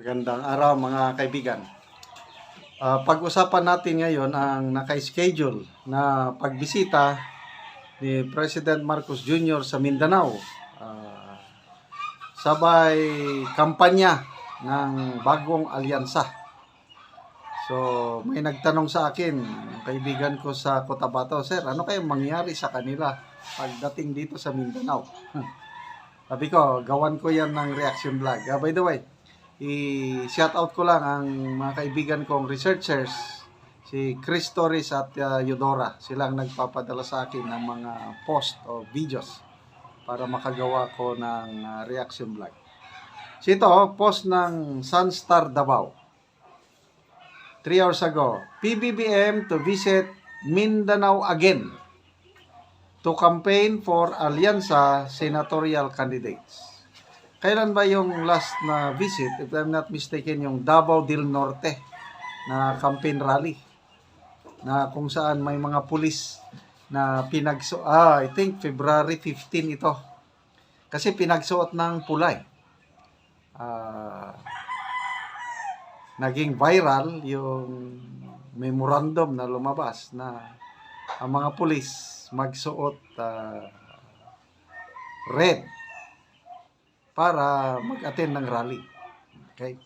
Magandang araw mga kaibigan. Pag-usapan natin ngayon ang naka-schedule na pagbisita ni President Marcos Jr. sa Mindanao. Sabay kampanya ng bagong alyansa. So, may nagtanong sa akin, kaibigan ko sa Cotabato, Sir, ano kayang mangyari sa kanila pagdating dito sa Mindanao? Sabi ko, gawan ko yan ng reaction vlog. By the way, i-shout out ko lang ang mga kaibigan kong researchers, si Chris Torres at Eudora. Silang nagpapadala sa akin ng mga post o videos para makagawa ko ng reaction vlog. So ito, post ng Sunstar Davao. 3 hours ago, PBBM to visit Mindanao again to campaign for Alyansa senatorial candidates. Kailan ba yung last na visit, if I'm not mistaken, yung Davao del Norte na campaign rally na kung saan may mga pulis na I think February 15 ito. Kasi pinagsuot ng pulay. Naging viral yung memorandum na lumabas na ang mga pulis magsuot red para mag-attend ng rally. Okay?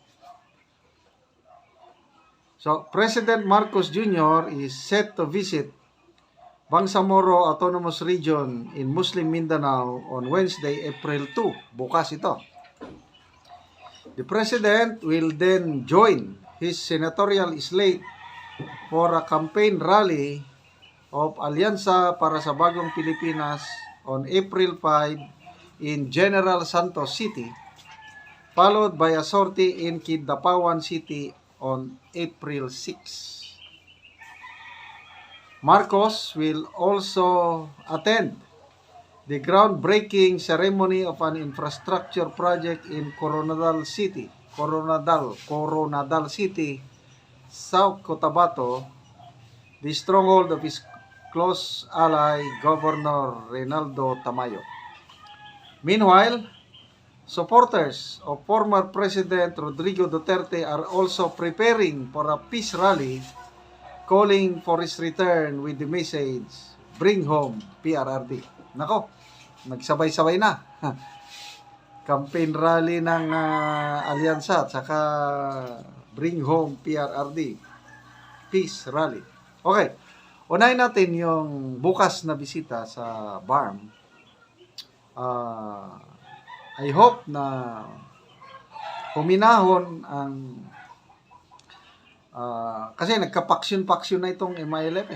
So, President Marcos Jr. is set to visit Bangsamoro Autonomous Region in Muslim Mindanao on Wednesday, April 2. Bukas ito. The President will then join his senatorial slate for a campaign rally of Alyansa para sa Bagong Pilipinas on April 5 in General Santos City, followed by a sortie in Kidapawan City on April 6. Marcos will also attend the groundbreaking ceremony of an infrastructure project in Coronadal City, South Cotabato, the stronghold of his close ally, Governor Reynaldo Tamayo. Meanwhile, supporters of former President Rodrigo Duterte are also preparing for a peace rally calling for his return with the message, "Bring home PRRD." Nako, nagsabay-sabay na. Campaign rally ng Alyansa at saka "Bring home PRRD." Peace rally. Okay, unahin natin yung bukas na bisita sa BARM. I hope na huminahon ang kasi nagka-paksyon na itong MILF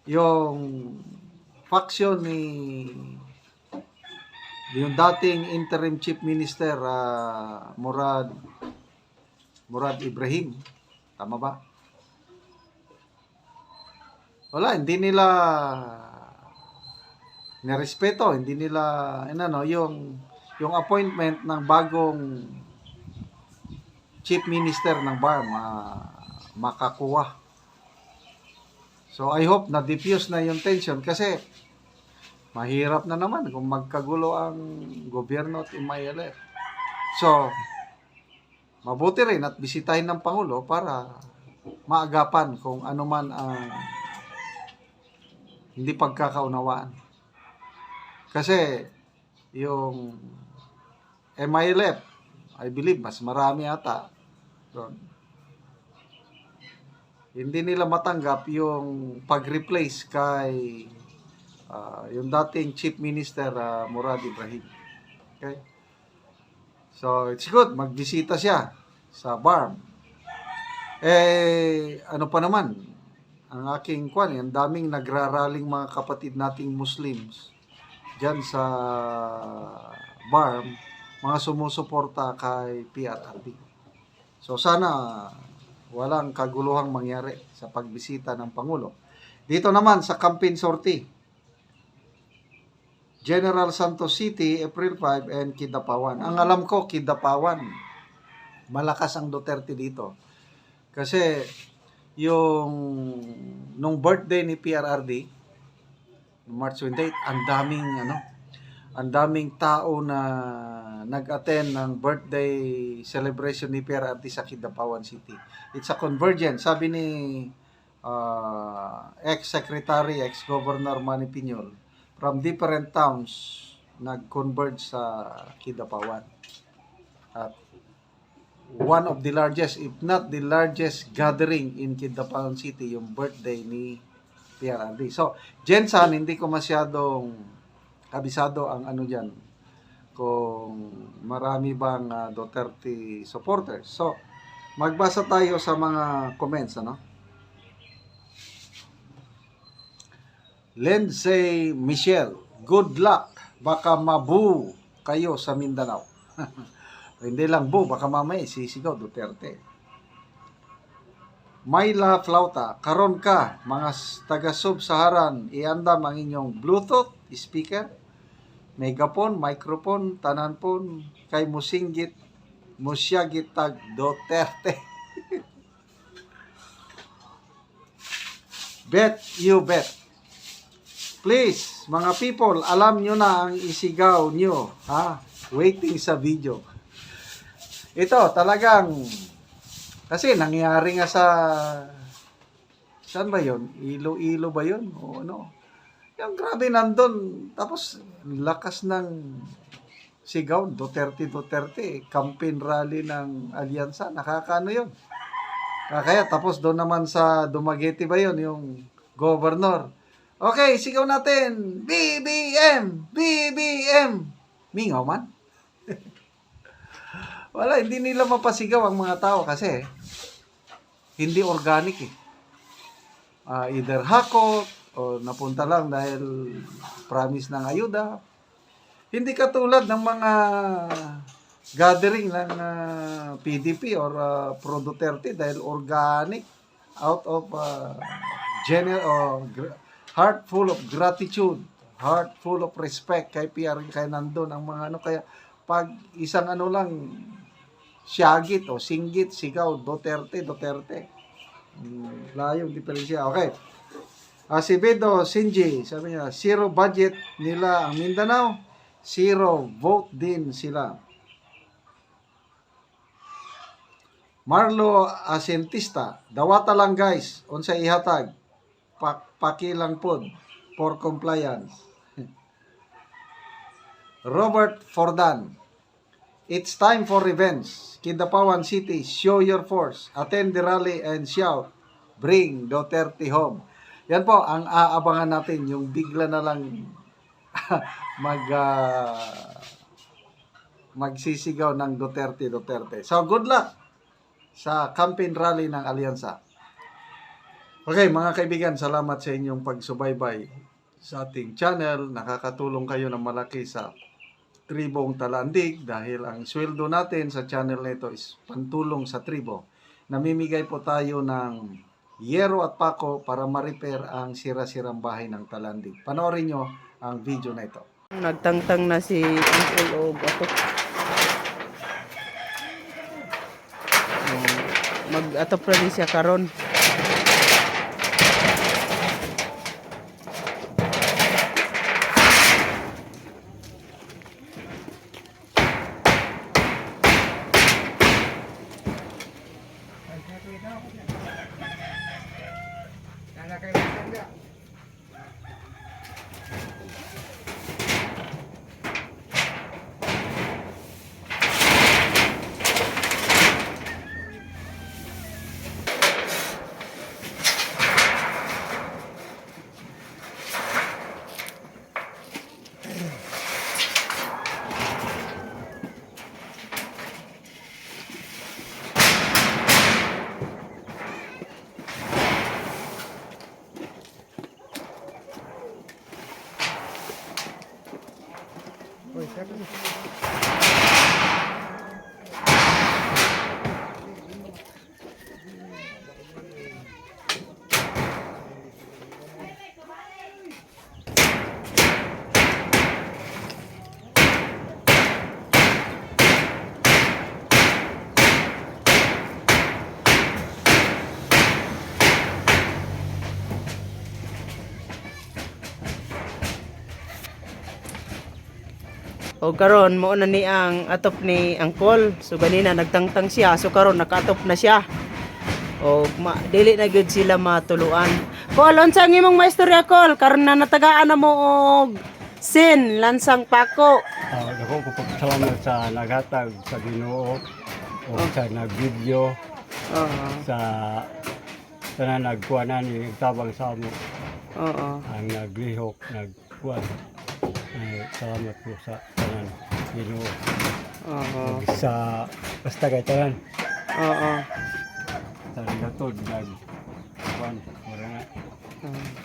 Yung faction ni yung dating interim chief minister Murad Ibrahim. Tama ba? Wala, hindi nila nirespeto, hindi nila yung appointment ng bagong chief minister ng BARM makakuha. So I hope na diffuse na yung tension kasi mahirap na naman kung magkagulo ang gobyerno at MILF. So mabuti rin at bisitahin ng Pangulo para maagapan kung ano man ang hindi pagkakaunawaan. Kasi yung MILF, I believe, mas marami ata doon. Hindi nila matanggap yung pag-replace kay yung dating Chief Minister Murad Ibrahim. Okay? So, it's good. Magbisita siya sa BARM. Ano pa naman? Ang aking ang daming nagraraling mga kapatid nating Muslims dyan sa BARM, mga sumusuporta kay PRRD. So sana walang kaguluhang mangyari sa pagbisita ng Pangulo. Dito naman sa campaign sortie, General Santos City, April 5 and Kidapawan. Ang alam ko, Kidapawan, malakas ang Duterte dito. Kasi nung birthday ni PRRD, March 28, ang daming tao na nag-attend ng birthday celebration ni PRRD sa Kidapawan City. It's a convergence, sabi ni ex-secretary, ex-governor Manny Piñol, from different towns nag-converge sa Kidapawan. At one of the largest, if not the largest gathering in Kidapawan City, yung birthday ni PRRD. So, Jensan, hindi ko masyadong kabisado ang ano dyan, kung marami bang Duterte supporters. So, magbasa tayo sa mga comments, ano? Lindsay Michelle, good luck. Baka mabu kayo sa Mindanao. Hindi lang bu, baka mamaya sisigaw Duterte. Myla Flauta, karon ka, mga taga-sub-Saharan, iandam ang inyong Bluetooth speaker, megaphone, microphone, tanan pon, kay musinggit, musyagit tag Duterte. Bet you bet. Please, mga people, alam nyo na ang isigaw nyo. Ha? Waiting sa video. Ito, talagang, kasi nangyari nga sa, saan ba yun? Iloilo ba yun? O ano? Yung grabe nandun. Tapos, lakas ng sigaw, Duterte, campaign rally ng Alyansa. Nakakaano yun? Kaya tapos doon naman sa Dumaguete ba yun? Yung governor. Okay, sigaw natin. BBM! BBM! Mingaw man. Wala, hindi nila mapasigaw ang mga tao kasi hindi organic eh. Either hakot o napunta lang dahil promise ng ayuda. Hindi katulad ng mga gathering ng PDP or Pro Duterte dahil organic out of heart full of gratitude, heart full of respect kay PR, kay nandun ang mga ano. Kaya pag isang ano lang, siyagit o singgit, sigaw, Duterte. Layong diferensya. Okay. Si Bedo Sinji, sabi niya, zero budget nila ang Mindanao, zero vote din sila. Marlo Asentista, dawata lang guys, unsa ihatag, pakilang pod for compliance. Robert Fordan, it's time for revenge. Kidapawan City, show your force. Attend the rally and shout, bring Duterte home. Yan po, ang aabangan natin, yung bigla na lang magsisigaw ng Duterte. So, good luck sa campaign rally ng Alyansa. Okay, mga kaibigan, salamat sa inyong pagsubaybay sa ating channel. Nakakatulong kayo ng malaki sa tribong Talandig dahil ang sweldo natin sa channel nito is pantulong sa tribo. Namimigay po tayo ng yero at pako para ma-repair ang sira-sirang bahay ng Talandig. Panoorin nyo ang video na ito. Nagtangtang na si Uncle og ato. Mag-atop na din siya karon. O karon mo na ni ang atop ni Angkol. So ganina nagtangtang siya. So karon nakaatop na siya. O dili na gyud sila matuluan. Kol, unsa ang imong maistorya Kol? Karon na natagaan na mo og sin lansang pako. Ako ko pagpasalamat sa naghatag sa Ginoo o sa nag-video Oo. sa tanan nagkuanan ni tabang sa amo Oo. ang naglihok nagkuan. Salamat po sa tanan Ginoo. Oo. Sa basta kay tanan Oo. sa gatod nagkuan mura na. Oo.